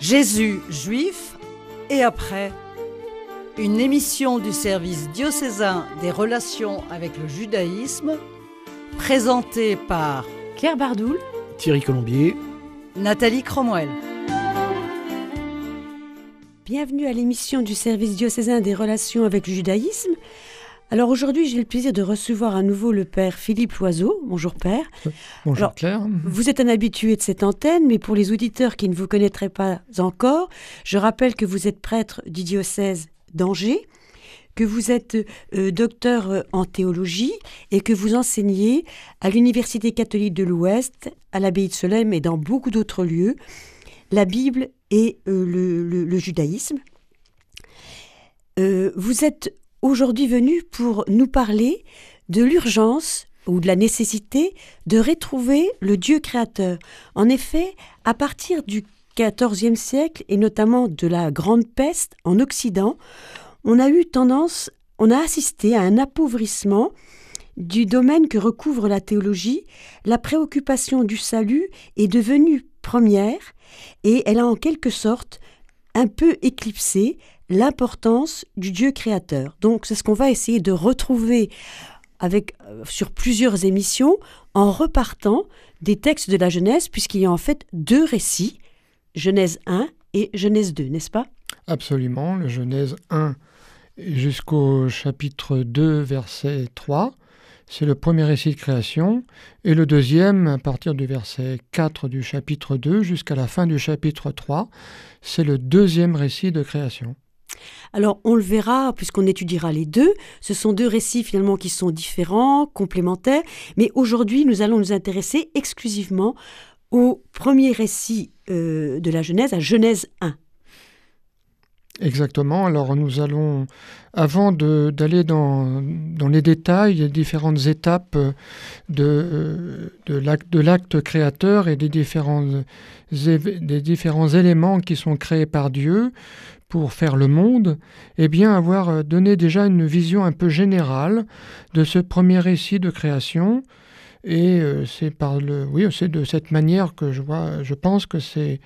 Jésus juif et après, une émission du service diocésain des relations avec le judaïsme, présentée par Claire Bardoul, Thierry Colombier, Nathalie Cromwell. Bienvenue à l'émission du service diocésain des relations avec le judaïsme. Alors aujourd'hui, j'ai le plaisir de recevoir à nouveau le père Philippe Loiseau. Bonjour père. Bonjour Alors, Claire. Vous êtes un habitué de cette antenne, mais pour les auditeurs qui ne vous connaîtraient pas encore, je rappelle que vous êtes prêtre du diocèse d'Angers, que vous êtes docteur en théologie et que vous enseignez à l'Université catholique de l'Ouest, à l'abbaye de Solesmes et dans beaucoup d'autres lieux, la Bible et le judaïsme. Vous êtes aujourd'hui venu pour nous parler de l'urgence ou de la nécessité de retrouver le Dieu créateur. En effet, à partir du XIVe siècle et notamment de la Grande Peste en Occident, on a assisté à un appauvrissement du domaine que recouvre la théologie. La préoccupation du salut est devenue première et elle a en quelque sorte un peu éclipsé l'importance du Dieu créateur. Donc c'est ce qu'on va essayer de retrouver sur plusieurs émissions en repartant des textes de la Genèse, puisqu'il y a en fait deux récits, Genèse 1 et Genèse 2, n'est-ce pas ? Absolument, le Genèse 1 jusqu'au chapitre 2, verset 3, c'est le premier récit de création, et le deuxième, à partir du verset 4 du chapitre 2 jusqu'à la fin du chapitre 3, c'est le deuxième récit de création. Alors, on le verra, puisqu'on étudiera les deux. Ce sont deux récits, finalement, qui sont différents, complémentaires. Mais aujourd'hui, nous allons nous intéresser exclusivement au premier récit de la Genèse, à Genèse 1. Exactement. Alors, nous allons, avant d'aller dans les détails, les différentes étapes de l'acte créateur et des différents éléments qui sont créés par Dieu pour faire le monde, eh bien avoir donné déjà une vision un peu générale de ce premier récit de création. Et c'est de cette manière que je pense que c'est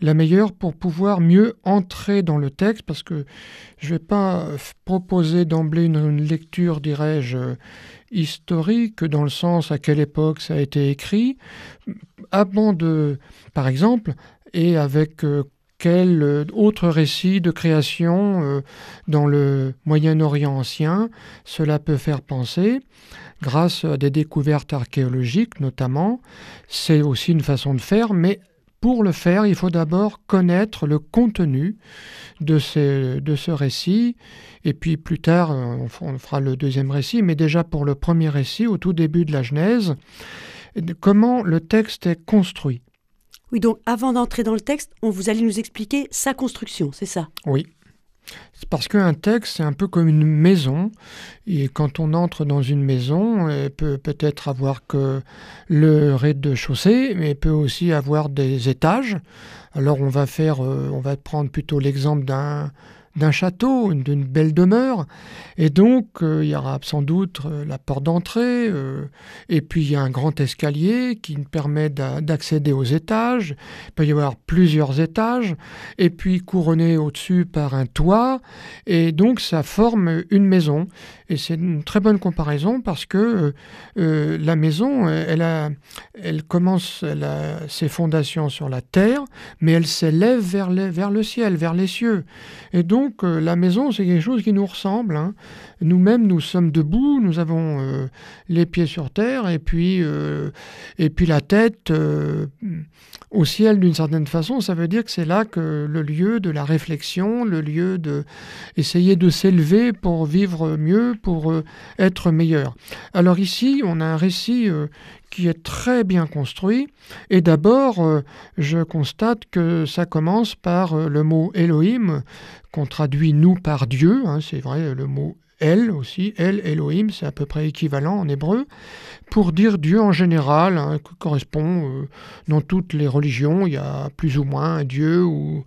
la meilleure pour pouvoir mieux entrer dans le texte, parce que je ne vais pas proposer d'emblée une lecture, dirais-je, historique, dans le sens à quelle époque ça a été écrit, par exemple, et avec quel autre récit de création dans le Moyen-Orient ancien cela peut faire penser, grâce à des découvertes archéologiques notamment. C'est aussi une façon de faire, mais pour le faire, il faut d'abord connaître le contenu de ce récit, et puis plus tard, on fera le deuxième récit, mais déjà pour le premier récit, au tout début de la Genèse, comment le texte est construit. Oui, donc avant d'entrer dans le texte, vous allez nous expliquer sa construction, c'est ça ? Oui. C'est parce qu'un texte, c'est un peu comme une maison. Et quand on entre dans une maison, elle peut peut-être avoir que le rez-de-chaussée, mais elle peut aussi avoir des étages. Alors on va prendre plutôt l'exemple d'un château, d'une belle demeure. Et donc, il y aura sans doute la porte d'entrée, et puis il y a un grand escalier qui permet d'accéder aux étages. Il peut y avoir plusieurs étages, et puis couronné au-dessus par un toit. Et donc, ça forme une maison. Et c'est une très bonne comparaison parce que la maison, elle a ses fondations sur la terre, mais elle s'élève vers le ciel, vers les cieux. Et donc, la maison, c'est quelque chose qui nous ressemble. Nous-mêmes, nous sommes debout, nous avons les pieds sur terre et puis la tête au ciel d'une certaine façon. Ça veut dire que c'est là que le lieu de la réflexion, le lieu de essayer de s'élever pour vivre mieux, pour être meilleur. Alors ici, on a un récit qui est très bien construit. Et d'abord, je constate que ça commence par le mot Elohim, qu'on traduit nous par Dieu. C'est vrai, le mot El aussi, El, Elohim, c'est à peu près équivalent en hébreu, pour dire Dieu en général, hein, qui correspond dans toutes les religions, il y a plus ou moins un Dieu ou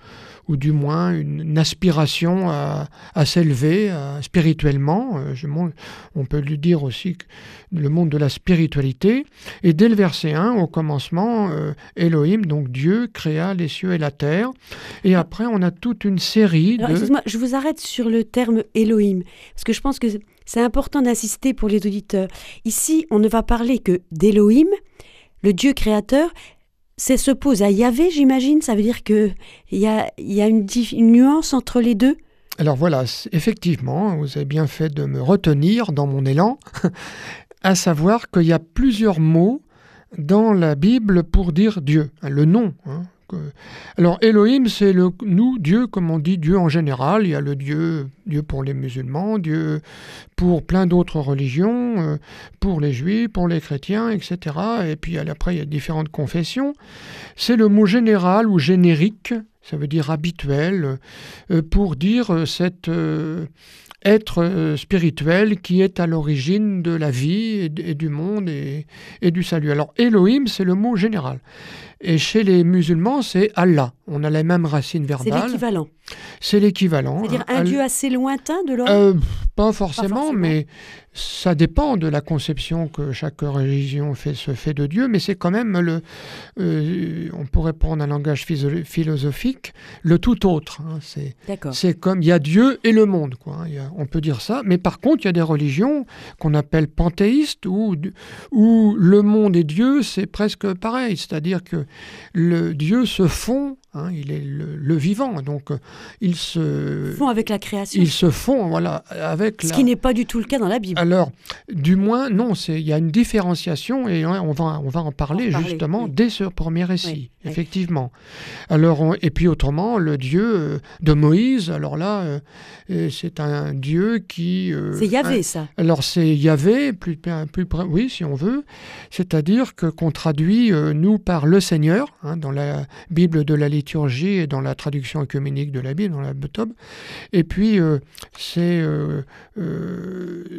du moins une aspiration à s'élever spirituellement. On peut lui dire aussi le monde de la spiritualité. Et dès le verset 1, au commencement, Elohim, donc Dieu, créa les cieux et la terre. Et après, on a toute une série Alors, excuse-moi, je vous arrête sur le terme Elohim, parce que je pense que c'est important d'insister pour les auditeurs. Ici, on ne va parler que d'Elohim, le Dieu créateur. C'est s'oppose à Yahvé, j'imagine. Ça veut dire qu'il y a une nuance entre les deux. Alors voilà, effectivement, vous avez bien fait de me retenir dans mon élan, à savoir qu'il y a plusieurs mots dans la Bible pour dire Dieu, le nom. Alors Elohim, c'est nous, Dieu, comme on dit Dieu en général. Il y a le Dieu pour les musulmans, Dieu pour plein d'autres religions, pour les juifs, pour les chrétiens, etc. Et puis après, il y a différentes confessions. C'est le mot général ou générique, ça veut dire habituel, pour dire cet être spirituel qui est à l'origine de la vie et du monde et du salut. Alors Elohim, c'est le mot général. Et chez les musulmans, c'est Allah. On a la même racine verbale. C'est l'équivalent. C'est l'équivalent. C'est-à-dire un Dieu assez lointain de l'homme Pas forcément, mais ça dépend de la conception que chaque religion se fait de Dieu, mais c'est quand même on pourrait prendre un langage philosophique, le tout autre. C'est comme, il y a Dieu et le monde, quoi. On peut dire ça, mais par contre, il y a des religions qu'on appelle panthéistes, où le monde et Dieu, c'est presque pareil, c'est-à-dire que le Dieu se fond, il est le vivant, donc il se fond avec la création. Il se fond, voilà, avec ce qui n'est pas du tout le cas dans la Bible. Alors, du moins, non, il y a une différenciation et on va en parler justement dès ce premier récit, effectivement. Alors, et puis autrement, le Dieu de Moïse, alors là, c'est un Dieu qui... c'est Yahvé, ça. Alors, c'est Yahvé, plus oui, si on veut, c'est-à-dire qu'on traduit, nous, par le Seigneur, dans la Bible de la liturgie et dans la traduction œcuménique de la Bible, dans la Betob. Et puis, c'est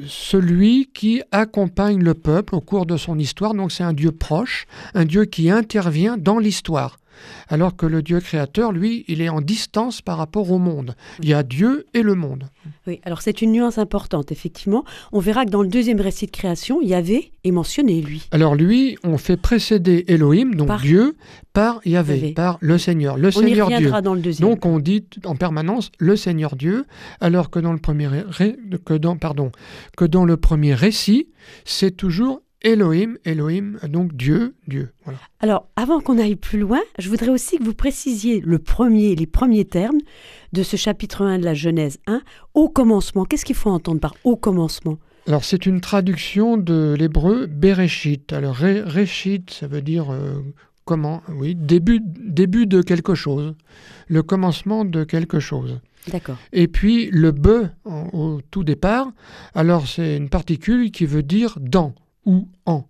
celui qui accompagne le peuple au cours de son histoire. Donc, c'est un Dieu proche, un Dieu qui intervient dans l'histoire. Alors que le Dieu créateur, lui, il est en distance par rapport au monde. Il y a Dieu et le monde. Oui, alors c'est une nuance importante, effectivement. On verra que dans le deuxième récit de création, Yahvé est mentionné, lui. Alors lui, on fait précéder Elohim, donc Dieu, par Yahvé, par le Seigneur, le Seigneur Dieu. Dans le deuxième. Donc on dit en permanence le Seigneur Dieu, alors que dans le premier récit, c'est toujours Elohim, donc Dieu. Voilà. Alors, avant qu'on aille plus loin, je voudrais aussi que vous précisiez les premiers termes de ce chapitre 1 de la Genèse 1, au commencement. Qu'est-ce qu'il faut entendre par au commencement ? Alors, c'est une traduction de l'hébreu Bereshit. Alors, Réchit, ça veut dire comment ? Oui, début de quelque chose, le commencement de quelque chose. D'accord. Et puis, le be, au tout départ, alors c'est une particule qui veut dire dans ou en.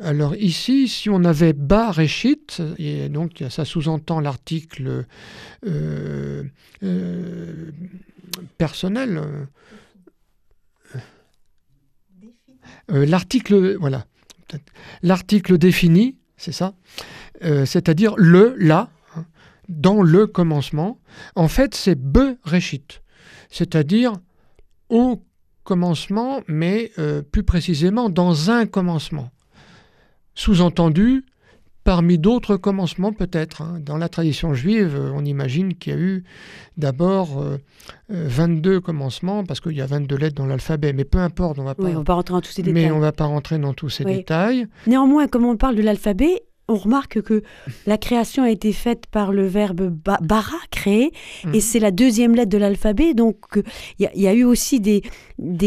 Alors ici, si on avait ba réchit, et donc ça sous-entend l'article personnel, l'article défini, c'est ça, c'est-à-dire le, là, dans le commencement, en fait c'est be réchit, c'est-à-dire au commencement, mais plus précisément dans un commencement. Sous-entendu, parmi d'autres commencements peut-être. Dans la tradition juive, on imagine qu'il y a eu d'abord 22 commencements, parce qu'il y a 22 lettres dans l'alphabet, mais peu importe, on ne va pas rentrer dans tous ces détails. Mais on ne va pas rentrer dans tous ces détails. Néanmoins, comme on parle de l'alphabet, on remarque que la création a été faite par le verbe bara, créer, et c'est la deuxième lettre de l'alphabet. Donc, il y a eu aussi des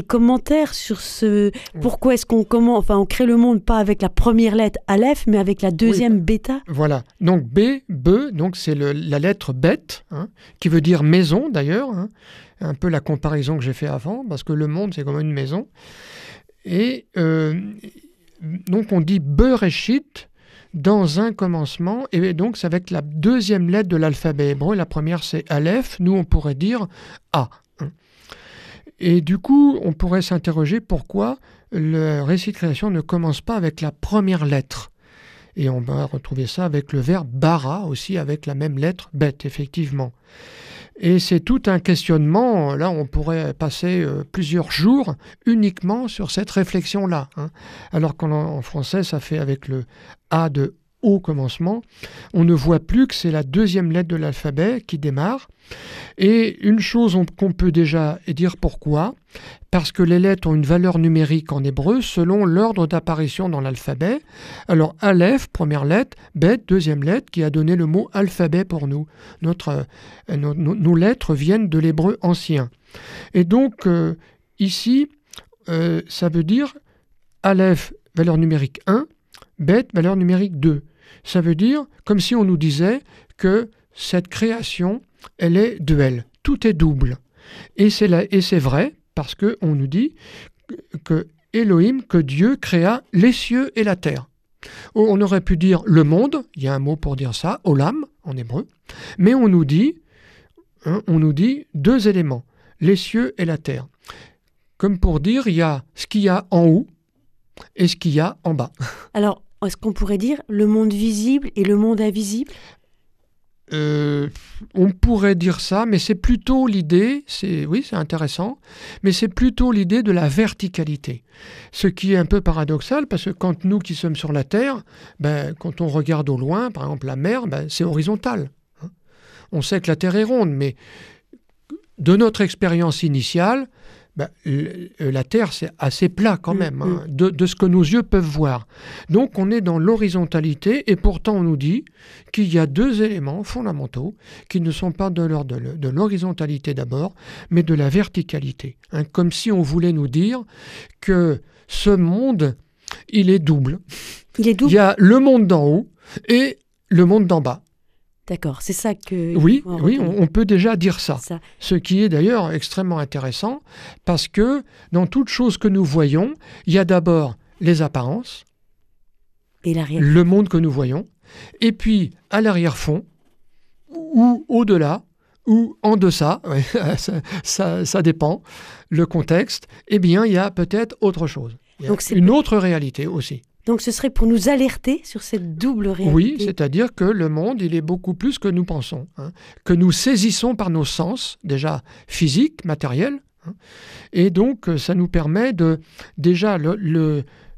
commentaires sur ce... Pourquoi est-ce qu'on crée le monde pas avec la première lettre Aleph, mais avec la deuxième bêta. Voilà. Donc, donc c'est la lettre bet, qui veut dire maison d'ailleurs. Un peu la comparaison que j'ai fait avant, parce que le monde, c'est comme une maison. Et donc, on dit Bereshit, dans un commencement, et donc c'est avec la deuxième lettre de l'alphabet hébreu. La première, c'est Aleph. Nous, on pourrait dire A. Et du coup, on pourrait s'interroger pourquoi le récit de création ne commence pas avec la première lettre. Et on va retrouver ça avec le verbe bara, aussi avec la même lettre, bête, effectivement. Et c'est tout un questionnement. Là, on pourrait passer plusieurs jours uniquement sur cette réflexion-là. Alors qu'en français, ça fait avec le A de au commencement. On ne voit plus que c'est la deuxième lettre de l'alphabet qui démarre. Et une chose qu'on peut déjà dire pourquoi, parce que les lettres ont une valeur numérique en hébreu selon l'ordre d'apparition dans l'alphabet. Alors Aleph, première lettre, Bet, deuxième lettre, qui a donné le mot alphabet pour nous. Nos lettres viennent de l'hébreu ancien. Et donc ici, ça veut dire Aleph, valeur numérique 1, Bet, valeur numérique 2. Ça veut dire comme si on nous disait que cette création, elle est duel. Tout est double. Et c'est vrai, parce qu'on nous dit que Elohim, que Dieu créa les cieux et la terre. On aurait pu dire le monde, il y a un mot pour dire ça, olam en hébreu, mais on nous dit deux éléments, les cieux et la terre. Comme pour dire, il y a ce qu'il y a en haut et ce qu'il y a en bas. Alors, est-ce qu'on pourrait dire le monde visible et le monde invisible ? On pourrait dire ça, mais c'est plutôt l'idée, oui, c'est intéressant, mais c'est plutôt l'idée de la verticalité. Ce qui est un peu paradoxal, parce que quand nous qui sommes sur la Terre, quand on regarde au loin, par exemple la mer, c'est horizontal. On sait que la Terre est ronde, mais de notre expérience initiale, la Terre, c'est assez plat quand même, de ce que nos yeux peuvent voir. Donc on est dans l'horizontalité, et pourtant on nous dit qu'il y a deux éléments fondamentaux qui ne sont pas de l'ordre de l'horizontalité d'abord, mais de la verticalité. Comme si on voulait nous dire que ce monde, il est double. Il est double. Il y a le monde d'en haut et le monde d'en bas. D'accord, c'est ça que... Oui, on peut déjà dire ça. Ce qui est d'ailleurs extrêmement intéressant, parce que dans toute chose que nous voyons, il y a d'abord les apparences, et le monde que nous voyons, et puis à l'arrière-fond, ou au-delà, ou en deçà, ça dépend, le contexte, eh bien il y a peut-être autre chose. Il y a une autre réalité aussi. Donc ce serait pour nous alerter sur cette double réalité. Oui, c'est-à-dire que le monde, il est beaucoup plus que nous pensons, que nous saisissons par nos sens, déjà physiques, matériels, et donc ça nous permet de, déjà,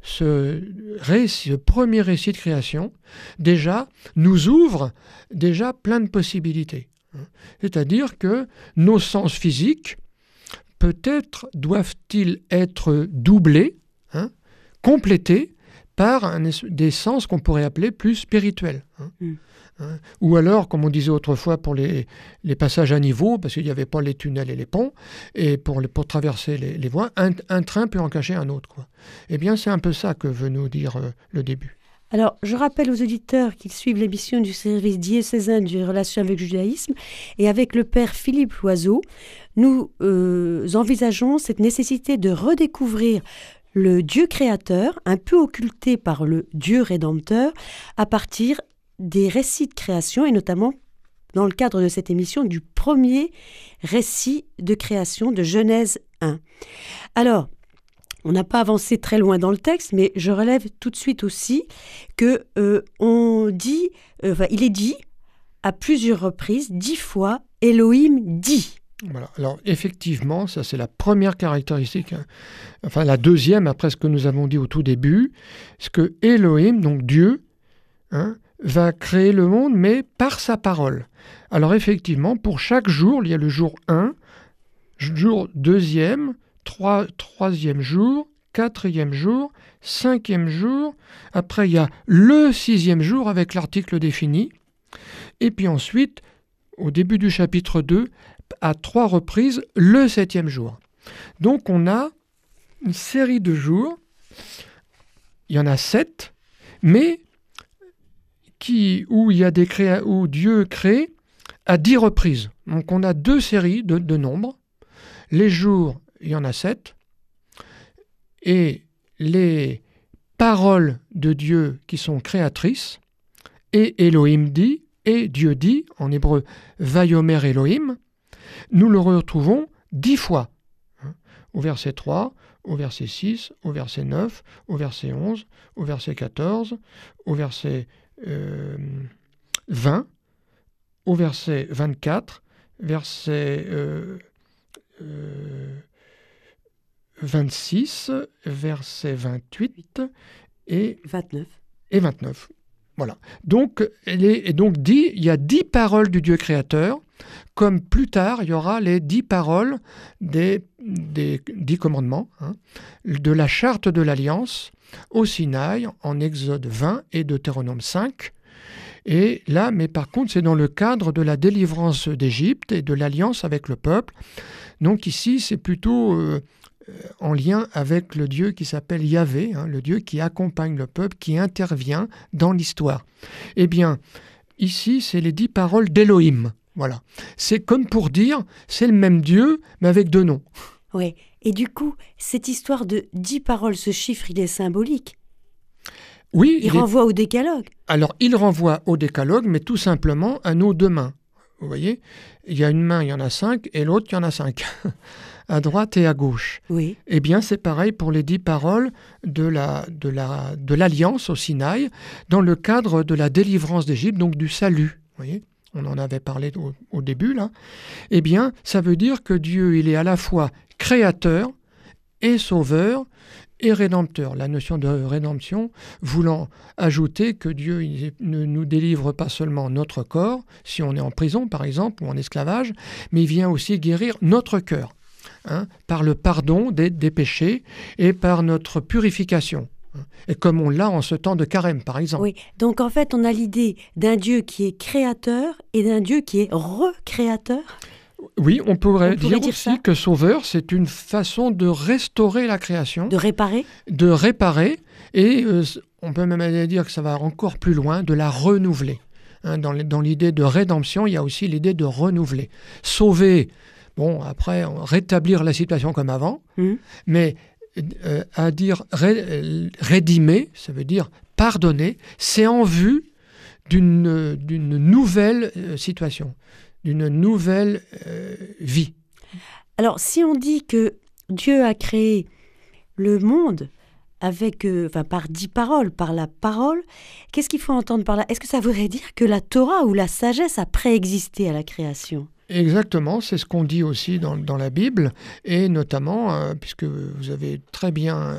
ce premier récit de création, déjà, nous ouvre déjà plein de possibilités. C'est-à-dire que nos sens physiques, peut-être doivent-ils être doublés, complétés, par des sens qu'on pourrait appeler plus spirituels. Ou alors, comme on disait autrefois pour les passages à niveau, parce qu'il n'y avait pas les tunnels et les ponts, et pour traverser les voies, un train peut en cacher un autre. Eh bien, c'est un peu ça que veut nous dire le début. Alors, je rappelle aux auditeurs qu'ils suivent l'émission du service diocésain du Relation avec le judaïsme, et avec le père Philippe Loiseau, nous envisageons cette nécessité de redécouvrir le Dieu créateur, un peu occulté par le Dieu rédempteur, à partir des récits de création, et notamment dans le cadre de cette émission du premier récit de création de Genèse 1. Alors, on n'a pas avancé très loin dans le texte, mais je relève tout de suite aussi que il est dit à plusieurs reprises, 10 fois, Elohim dit. Voilà. Alors effectivement, ça c'est la première caractéristique, enfin la deuxième après ce que nous avons dit au tout début, c'est que Elohim, donc Dieu, va créer le monde, mais par sa parole. Alors effectivement, pour chaque jour, il y a le jour 1, jour 2e, 3e jour, 4e jour, 5e jour, après il y a le 6e jour avec l'article défini, et puis ensuite, au début du chapitre 2, à 3 reprises le 7e jour. Donc on a une série de jours, il y en a 7, mais où Dieu crée à 10 reprises. Donc on a 2 séries de nombres. Les jours, il y en a 7, et les paroles de Dieu qui sont créatrices, et Elohim dit, et Dieu dit, en hébreu, Vayomer Elohim, nous le retrouvons 10 fois. au verset 3, au verset 6, au verset 9, au verset 11, au verset 14, au verset 20, au verset 24, verset 26, verset 28 et 29. Voilà. Donc, il y a 10 paroles du Dieu créateur, comme plus tard, il y aura les 10 paroles des 10 commandements, de la charte de l'Alliance au Sinaï, en Exode 20 et Deutéronome 5. Et là, mais par contre, c'est dans le cadre de la délivrance d'Égypte et de l'alliance avec le peuple. Donc ici, c'est plutôt en lien avec le Dieu qui s'appelle Yahvé, le Dieu qui accompagne le peuple, qui intervient dans l'histoire. Eh bien, ici, c'est les 10 paroles d'Élohim. Voilà. C'est comme pour dire, c'est le même Dieu, mais avec 2 noms. Oui. Et du coup, cette histoire de 10 paroles, ce chiffre, il est symbolique. Oui. Il renvoie au décalogue. Alors, il renvoie au décalogue, mais tout simplement à nos 2 mains. Vous voyez, il y a une main, il y en a 5, et l'autre, il y en a 5. À droite et à gauche. Oui. Eh bien, c'est pareil pour les 10 paroles de l'Alliance au Sinaï, dans le cadre de la délivrance d'Égypte, donc du salut. Vous voyez, on en avait parlé au début, là. Eh bien, ça veut dire que Dieu, il est à la fois créateur et sauveur et rédempteur. La notion de rédemption voulant ajouter que Dieu ne nous délivre pas seulement notre corps, si on est en prison, par exemple, ou en esclavage, mais il vient aussi guérir notre cœur. Par le pardon des péchés et par notre purification. Et comme on l'a en ce temps de carême, par exemple. Oui, donc en fait, on a l'idée d'un Dieu qui est créateur et d'un Dieu qui est recréateur. Oui, on pourrait dire aussi ça que sauveur, c'est une façon de restaurer la création. De réparer. De réparer, et on peut même dire que ça va encore plus loin, de la renouveler. Dans l'idée de rédemption, il y a aussi l'idée de renouveler. Sauver, bon, après, rétablir la situation comme avant, mais à dire rédimer, ça veut dire pardonner, c'est en vue d'une nouvelle situation, d'une nouvelle vie. Alors, si on dit que Dieu a créé le monde avec, par 10 paroles, par la parole, qu'est-ce qu'il faut entendre par là? Est-ce que ça voudrait dire que la Torah ou la sagesse a préexisté à la création? Exactement, c'est ce qu'on dit aussi dans la Bible, et notamment, puisque vous avez très bien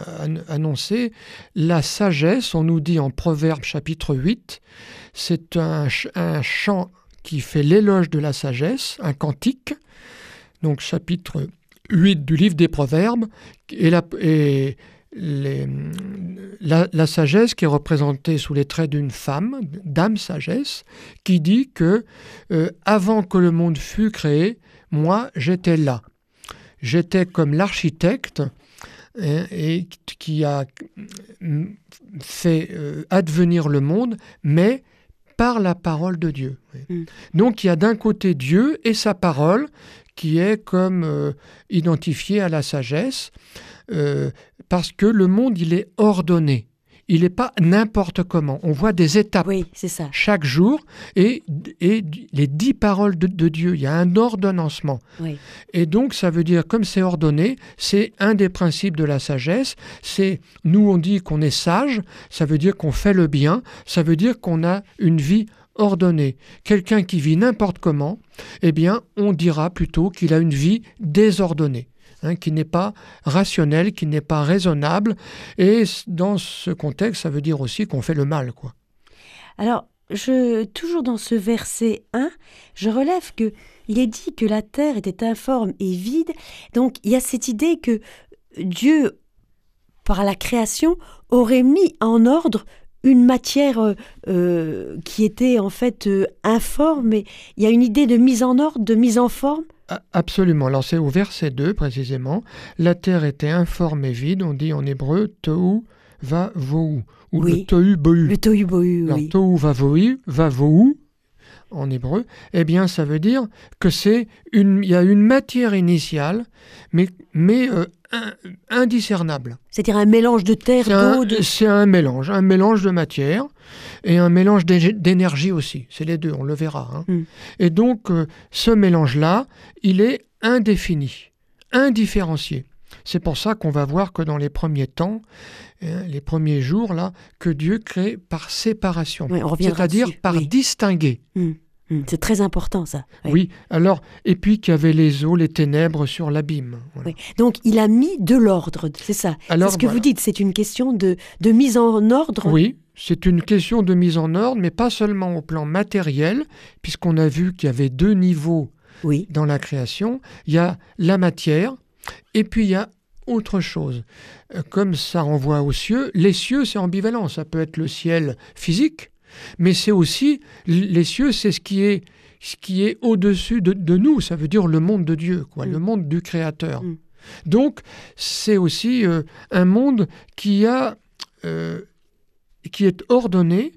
annoncé, la sagesse, on nous dit en Proverbes chapitre 8, c'est un chant qui fait l'éloge de la sagesse, un cantique, donc chapitre 8 du livre des Proverbes, et la sagesse qui est représentée sous les traits d'une femme, dame sagesse, qui dit que avant que le monde fût créé, moi j'étais là. J'étais comme l'architecte et qui a fait advenir le monde, mais par la parole de Dieu. Donc il y a d'un côté Dieu et sa parole qui est comme identifiée à la sagesse, parce que le monde, il est ordonné. Il n'est pas n'importe comment. On voit des étapes chaque jour, et les 10 paroles de Dieu, il y a un ordonnancement. Oui. Et donc, ça veut dire, comme c'est ordonné, c'est un des principes de la sagesse. Nous, on dit qu'on est sage, ça veut dire qu'on fait le bien, ça veut dire qu'on a une vie ordonnée. Quelqu'un qui vit n'importe comment, eh bien, on dira plutôt qu'il a une vie désordonnée. Qui n'est pas rationnel, qui n'est pas raisonnable. Et dans ce contexte, ça veut dire aussi qu'on fait le mal, quoi. Alors, toujours dans ce verset 1, je relève qu'il est dit que la terre était informe et vide. Donc, il y a cette idée que Dieu, par la création, aurait mis en ordre une matière qui était en fait informe. Mais il y a une idée de mise en ordre, de mise en forme. Absolument. Alors c'est au verset 2 précisément. La terre était informe et vide. On dit en hébreu tohu va vohu, ou le tohu bohu. Le tohu bohu, alors, tohu va vohu en hébreu. Eh bien, ça veut dire que il y a une matière initiale, mais indiscernable. C'est-à-dire un mélange de terre, d'eau. C'est un mélange de matière et un mélange d'énergie aussi. C'est les deux, on le verra. Et donc, ce mélange-là, il est indéfini, indifférencié. C'est pour ça qu'on va voir que dans les premiers temps, les premiers jours, là, que Dieu crée par séparation, Oui, on reviendra c'est-à-dire dessus, par oui. distinguer. C'est très important, ça. Oui, alors, et puis qu'il y avait les eaux, les ténèbres sur l'abîme. Voilà. Oui. Donc, il a mis de l'ordre, c'est ça. Alors, c'est ce que voilà. vous dites, c'est une question de mise en ordre. Oui, c'est une question de mise en ordre, mais pas seulement au plan matériel, puisqu'on a vu qu'il y avait 2 niveaux Oui. dans la création. Il y a la matière, et puis il y a autre chose. Comme ça renvoie aux cieux, les cieux, c'est ambivalent. Ça peut être le ciel physique, mais c'est aussi, les cieux, c'est ce qui est au-dessus de nous. Ça veut dire le monde de Dieu, quoi, le monde du Créateur. Donc, c'est aussi un monde qui est ordonné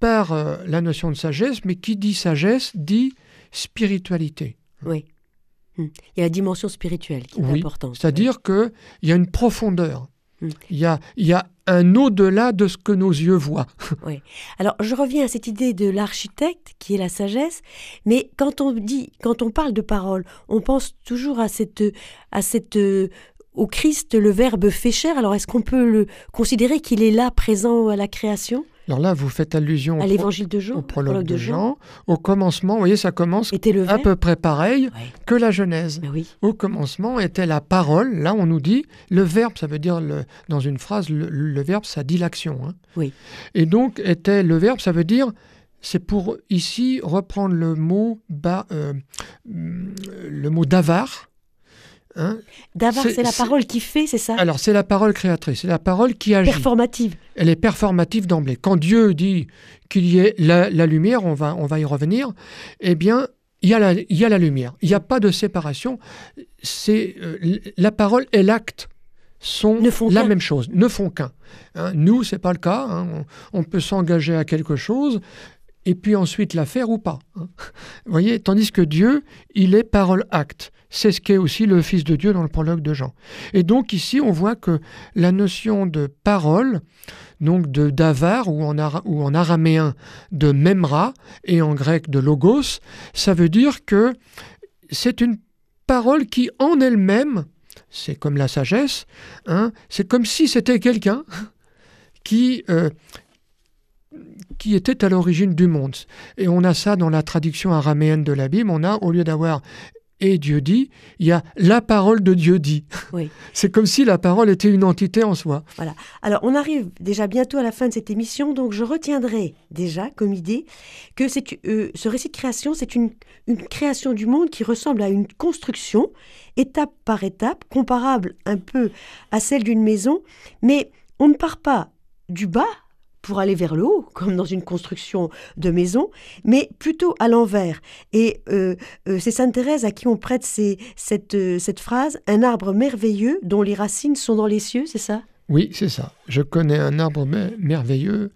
par la notion de sagesse, mais qui dit sagesse dit spiritualité. Oui. Il y a la dimension spirituelle qui est importante. C'est-à-dire qu'il y a une profondeur. Il y a un au-delà de ce que nos yeux voient. Oui. Alors, je reviens à cette idée de l'architecte, qui est la sagesse, mais quand on parle de parole, on pense toujours au Christ, le Verbe fait chair. Alors, est-ce qu'on peut le considérer qu'il est là, présent à la création ? Alors là, vous faites allusion à l'évangile de Jean, au prologue de Jean. Au commencement, vous voyez, ça commence à peu près pareil que la Genèse. Oui. Au commencement était la parole. Là, on nous dit, le verbe, ça veut dire, dans une phrase, le verbe, ça dit l'action. Hein. Oui. Et donc, était le verbe, ça veut dire, c'est pour ici reprendre le mot davar. Hein, davar, c'est la parole qui fait, c'est ça ? Alors, c'est la parole créatrice, c'est la parole qui agit. Performative. Elle est performative d'emblée. Quand Dieu dit qu'il y ait la lumière, on va y revenir, eh bien, il y a la lumière. Il n'y a pas de séparation. La parole et l'acte sont la même chose, ne font qu'un. Hein, nous, ce n'est pas le cas. Hein, on peut s'engager à quelque chose et puis ensuite la faire ou pas. Hein. Vous voyez, tandis que Dieu, il est parole-acte. C'est ce qu'est aussi le Fils de Dieu dans le prologue de Jean. Et donc ici, on voit que la notion de parole, donc de davar, ou en araméen de memra, et en grec de logos, ça veut dire que c'est une parole qui, en elle-même, c'est comme la sagesse, hein, c'est comme si c'était quelqu'un qui était à l'origine du monde. Et on a ça dans la traduction araméenne de la Bible, on a, au lieu d'avoir « et Dieu dit », il y a « la parole de Dieu dit ». Oui. C'est comme si la parole était une entité en soi. Voilà. Alors, on arrive déjà bientôt à la fin de cette émission, donc je retiendrai déjà comme idée que ce récit de création, c'est une création du monde qui ressemble à une construction, étape par étape, comparable un peu à celle d'une maison, mais on ne part pas du bas pour aller vers le haut, comme dans une construction de maison, mais plutôt à l'envers. Et c'est Sainte Thérèse à qui on prête cette phrase « Un arbre merveilleux dont les racines sont dans les cieux », c'est ça ? Oui, c'est ça. Je connais un arbre merveilleux,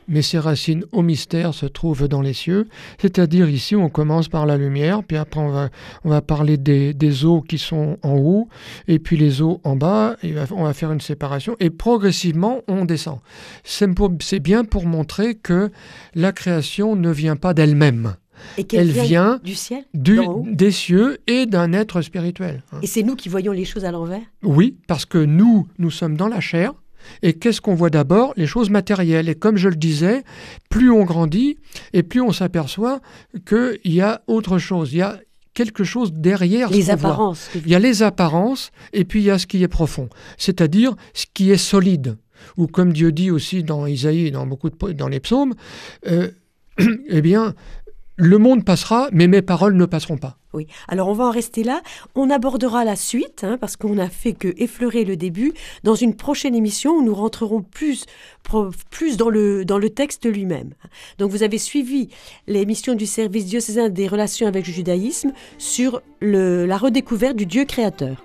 mais ses racines au mystère se trouvent dans les cieux. C'est-à-dire ici, on commence par la lumière, puis après on va parler des eaux qui sont en haut, et puis les eaux en bas, et on va faire une séparation, et progressivement, on descend. C'est bien pour montrer que la création ne vient pas d'elle-même. Et elle vient du ciel, des cieux et d'un être spirituel. Hein. Et c'est nous qui voyons les choses à l'envers ? Oui, parce que nous sommes dans la chair. Et qu'est-ce qu'on voit d'abord ? Les choses matérielles. Et comme je le disais, plus on grandit et plus on s'aperçoit qu'il y a autre chose. Il y a quelque chose derrière les apparences. Il y a les apparences et puis il y a ce qui est profond. C'est-à-dire ce qui est solide. Ou comme Dieu dit aussi dans Isaïe et dans les psaumes, eh bien... Le monde passera, mais mes paroles ne passeront pas. Oui, alors on va en rester là. On abordera la suite, parce qu'on n'a fait que effleurer le début, dans une prochaine émission où nous rentrerons plus dans le texte lui-même. Donc vous avez suivi l'émission du service diocésain des relations avec le judaïsme sur la redécouverte du Dieu créateur.